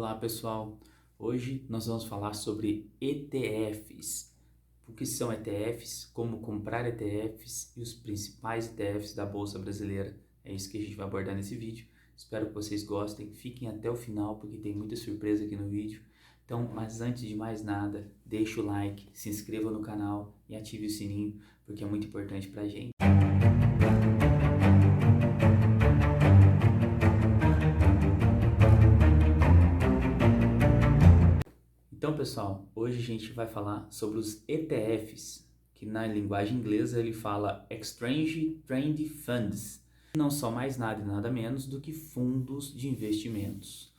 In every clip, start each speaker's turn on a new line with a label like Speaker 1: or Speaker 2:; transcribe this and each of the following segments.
Speaker 1: Olá pessoal, hoje nós vamos falar sobre ETFs. O que são ETFs, como comprar ETFs e os principais ETFs da Bolsa Brasileira. É isso que a gente vai abordar nesse vídeo. Espero que vocês gostem, fiquem até o final porque tem muita surpresa aqui no vídeo. Então, mas antes de mais nada, deixa o like, se inscreva no canal e ative o sininho porque é muito importante pra gente. Então, pessoal, hoje a gente vai falar sobre os ETFs, que na linguagem inglesa ele fala Exchange Traded Funds. Não são mais nada e nada menos do que fundos de investimentos.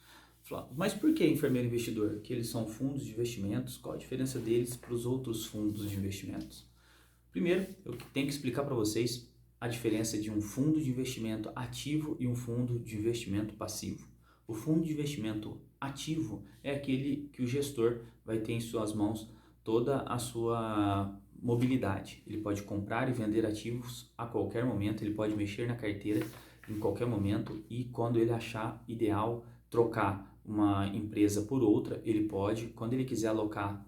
Speaker 1: Mas por que enfermeiro investidor? Que eles são fundos de investimentos, qual a diferença deles para os outros fundos de investimentos? Primeiro, eu tenho que explicar para vocês a diferença de um fundo de investimento ativo e um fundo de investimento passivo. O fundo de investimento ativo é aquele que o gestor vai ter em suas mãos toda a sua mobilidade. Ele pode comprar e vender ativos a qualquer momento, ele pode mexer na carteira em qualquer momento e quando ele achar ideal trocar uma empresa por outra, ele pode. Quando ele quiser alocar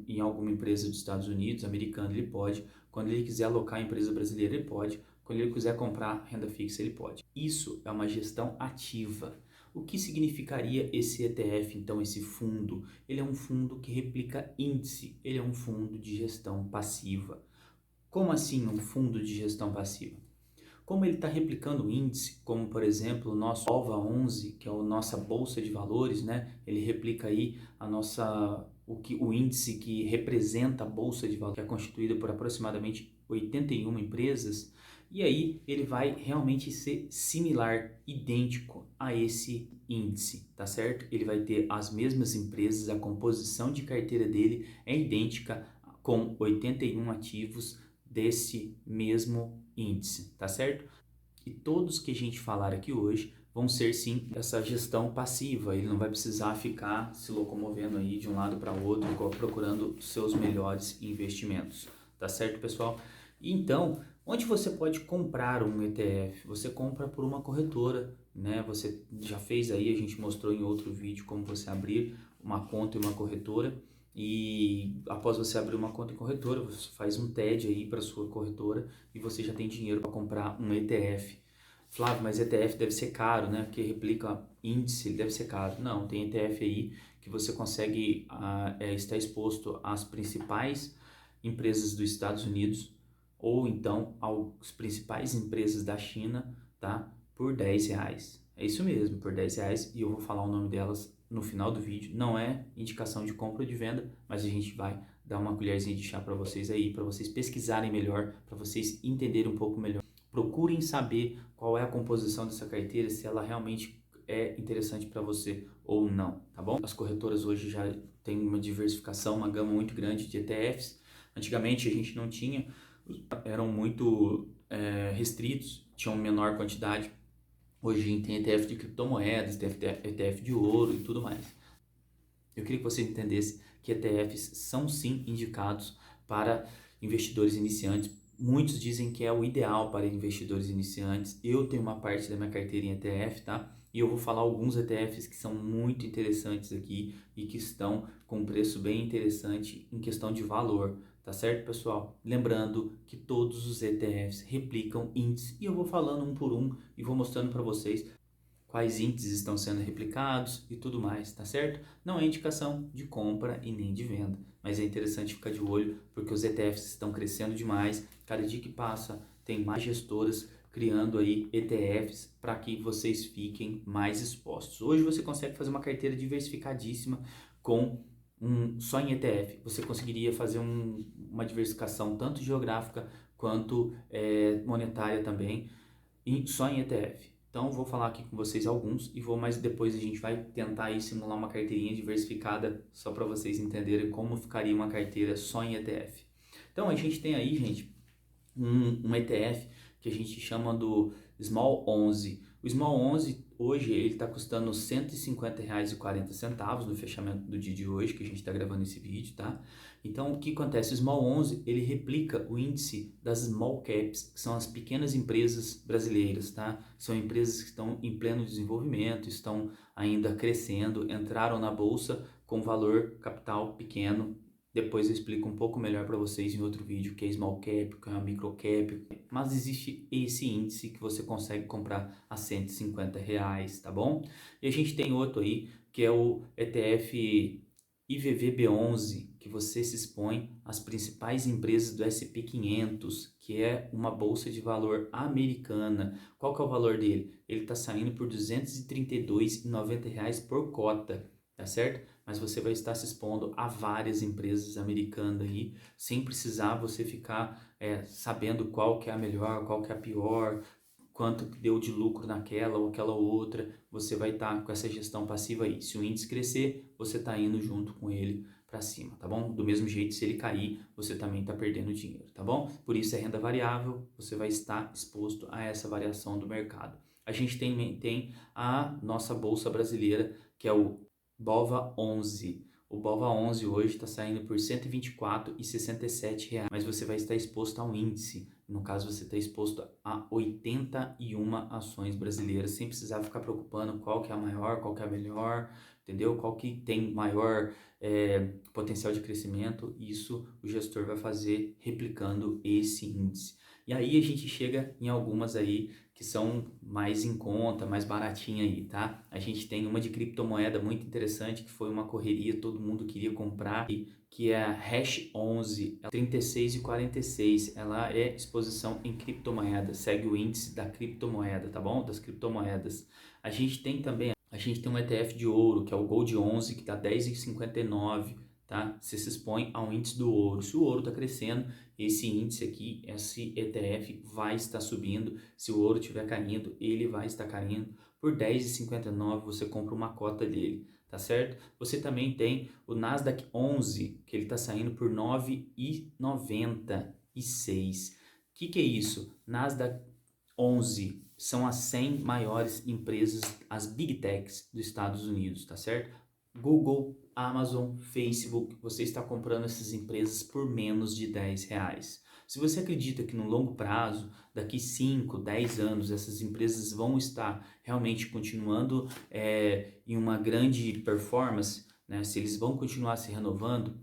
Speaker 1: em alguma empresa dos Estados Unidos, americana, ele pode. Quando ele quiser alocar em empresa brasileira, ele pode. Quando ele quiser comprar renda fixa, ele pode. Isso é uma gestão ativa. O que significaria esse ETF, então, esse fundo? Ele é um fundo que replica índice, ele é um fundo de gestão passiva. Como assim um fundo de gestão passiva? Como ele está replicando o índice, como por exemplo o nosso OVA11, que é a nossa bolsa de valores, né? Ele replica aí o índice que representa a bolsa de valores, que é constituída por aproximadamente 81 empresas, e aí ele vai realmente ser similar, idêntico a esse índice, tá certo? Ele vai ter as mesmas empresas, a composição de carteira dele é idêntica com 81 ativos desse mesmo índice, tá certo? E todos que a gente falar aqui hoje vão ser sim essa gestão passiva, ele não vai precisar ficar se locomovendo aí de um lado para outro, procurando seus melhores investimentos, tá certo, pessoal? Então, onde você pode comprar um ETF? Você compra por uma corretora, né? Você já fez aí, a gente mostrou em outro vídeo como você abrir uma conta em uma corretora. E após você abrir uma conta em corretora, você faz um TED aí para sua corretora e você já tem dinheiro para comprar um ETF. Flávio, mas ETF deve ser caro, né? Porque replica índice, deve ser caro. Não, tem ETF aí que você consegue estar exposto às principais empresas dos Estados Unidos ou então às principais empresas da China, tá? Por R$10. É isso mesmo, por R$10, e eu vou falar o nome delas no final do vídeo. Não é indicação de compra ou de venda, mas a gente vai dar uma colherzinha de chá para vocês aí, para vocês pesquisarem melhor, para vocês entenderem um pouco melhor. Procurem saber qual é a composição dessa carteira, se ela realmente é interessante para você ou não, tá bom? As corretoras hoje já têm uma diversificação, uma gama muito grande de ETFs. Antigamente a gente não tinha, eram muito restritos, tinham menor quantidade. Hoje a gente tem ETF de criptomoedas, ETF de ouro e tudo mais. Eu queria que você entendesse que ETFs são sim indicados para investidores iniciantes. Muitos dizem que é o ideal para investidores iniciantes. Eu tenho uma parte da minha carteira em ETF, tá? E eu vou falar alguns ETFs que são muito interessantes aqui e que estão com um preço bem interessante em questão de valor. Tá certo, pessoal? Lembrando que todos os ETFs replicam índices e eu vou falando um por um e vou mostrando para vocês quais índices estão sendo replicados e tudo mais, tá certo? Não é indicação de compra e nem de venda, mas é interessante ficar de olho porque os ETFs estão crescendo demais. Cada dia que passa tem mais gestoras criando aí ETFs para que vocês fiquem mais expostos. Hoje você consegue fazer uma carteira diversificadíssima com só em ETF. Você conseguiria fazer uma diversificação tanto geográfica quanto monetária também, só em ETF. Então vou falar aqui com vocês alguns e mas depois a gente vai tentar aí simular uma carteirinha diversificada só para vocês entenderem como ficaria uma carteira só em ETF. Então a gente tem aí, gente, um ETF que a gente chama do Small 11. O Small 11 hoje ele está custando R$ 150,40 no fechamento do dia de hoje, que a gente está gravando esse vídeo, tá? Então o que acontece? O Small 11 ele replica o índice das Small Caps, que são as pequenas empresas brasileiras, tá? São empresas que estão em pleno desenvolvimento, estão ainda crescendo, entraram na bolsa com valor capital pequeno. Depois eu explico um pouco melhor para vocês em outro vídeo o que é Small Cap, o que é Micro Cap. Mas existe esse índice que você consegue comprar a R$ 150, tá bom? E a gente tem outro aí, que é o ETF IVVB11, que você se expõe às principais empresas do S&P 500, que é uma bolsa de valor americana. Qual que é o valor dele? Ele está saindo por R$ 232,90 por cota, tá certo? Mas você vai estar se expondo a várias empresas americanas aí, sem precisar você ficar sabendo qual que é a melhor, qual que é a pior, quanto que deu de lucro naquela ou aquela outra. Você vai estar com essa gestão passiva aí. Se o índice crescer, você está indo junto com ele para cima, tá bom? Do mesmo jeito, se ele cair, você também está perdendo dinheiro, tá bom? Por isso é renda variável, você vai estar exposto a essa variação do mercado. A gente tem a nossa bolsa brasileira, que é o BOVA11. O BOVA11 hoje está saindo por R$ 124,67, mas você vai estar exposto a um índice. No caso, você está exposto a 81 ações brasileiras, sem precisar ficar preocupando qual que é a maior, qual que é a melhor, entendeu? Qual que tem maior potencial de crescimento. Isso o gestor vai fazer replicando esse índice. E aí a gente chega em algumas aí que são mais em conta, mais baratinha aí, tá? A gente tem uma de criptomoeda muito interessante, que foi uma correria, todo mundo queria comprar, que é a Hash 11, 36,46. Ela é exposição em criptomoeda, segue o índice da criptomoeda, tá bom? Das criptomoedas. A gente tem um ETF de ouro, que é o Gold 11, que dá 10,59, tá? Você se expõe ao índice do ouro. Se o ouro está crescendo, esse índice aqui, esse ETF vai estar subindo. Se o ouro estiver caindo, ele vai estar caindo. Por 10,59 você compra uma cota dele, tá certo? Você também tem o Nasdaq 11, que ele está saindo por 9,96. O que é isso? Nasdaq 11 são as 100 maiores empresas, as Big Techs dos Estados Unidos, tá certo? Google, Amazon, Facebook, você está comprando essas empresas por menos de R$ 10. Se você acredita que no longo prazo, daqui 5, 10 anos, essas empresas vão estar realmente continuando em uma grande performance, né? Se eles vão continuar se renovando,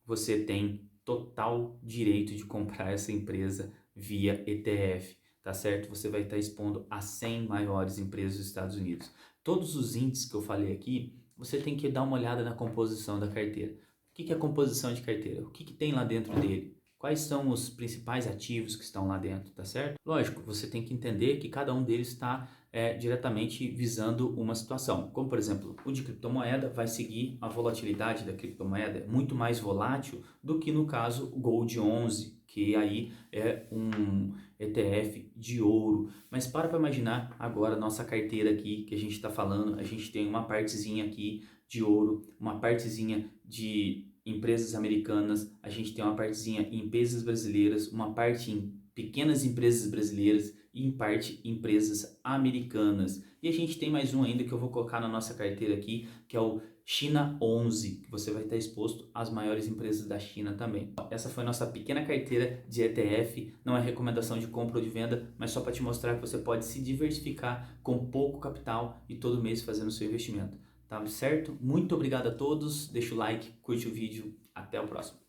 Speaker 1: você tem total direito de comprar essa empresa via ETF, tá certo? Você vai estar expondo as 100 maiores empresas dos Estados Unidos. Todos os índices que eu falei aqui, você tem que dar uma olhada na composição da carteira. O que é a composição de carteira? O que tem lá dentro dele? Quais são os principais ativos que estão lá dentro, tá certo? Lógico, você tem que entender que cada um deles está diretamente visando uma situação. Como, por exemplo, o de criptomoeda vai seguir a volatilidade da criptomoeda, é muito mais volátil do que no caso o Gold 11, que aí é um ETF de ouro. Mas para imaginar agora a nossa carteira aqui, que a gente está falando, a gente tem uma partezinha aqui de ouro, uma partezinha de empresas americanas, a gente tem uma partezinha em empresas brasileiras, uma parte em pequenas empresas brasileiras e em parte empresas americanas. E a gente tem mais um ainda que eu vou colocar na nossa carteira aqui, que é o China 11, que você vai estar exposto às maiores empresas da China também. Essa foi a nossa pequena carteira de ETF, não é recomendação de compra ou de venda, mas só para te mostrar que você pode se diversificar com pouco capital e todo mês fazendo seu investimento. Tá certo? Muito obrigado a todos, deixa o like, curte o vídeo, até o próximo.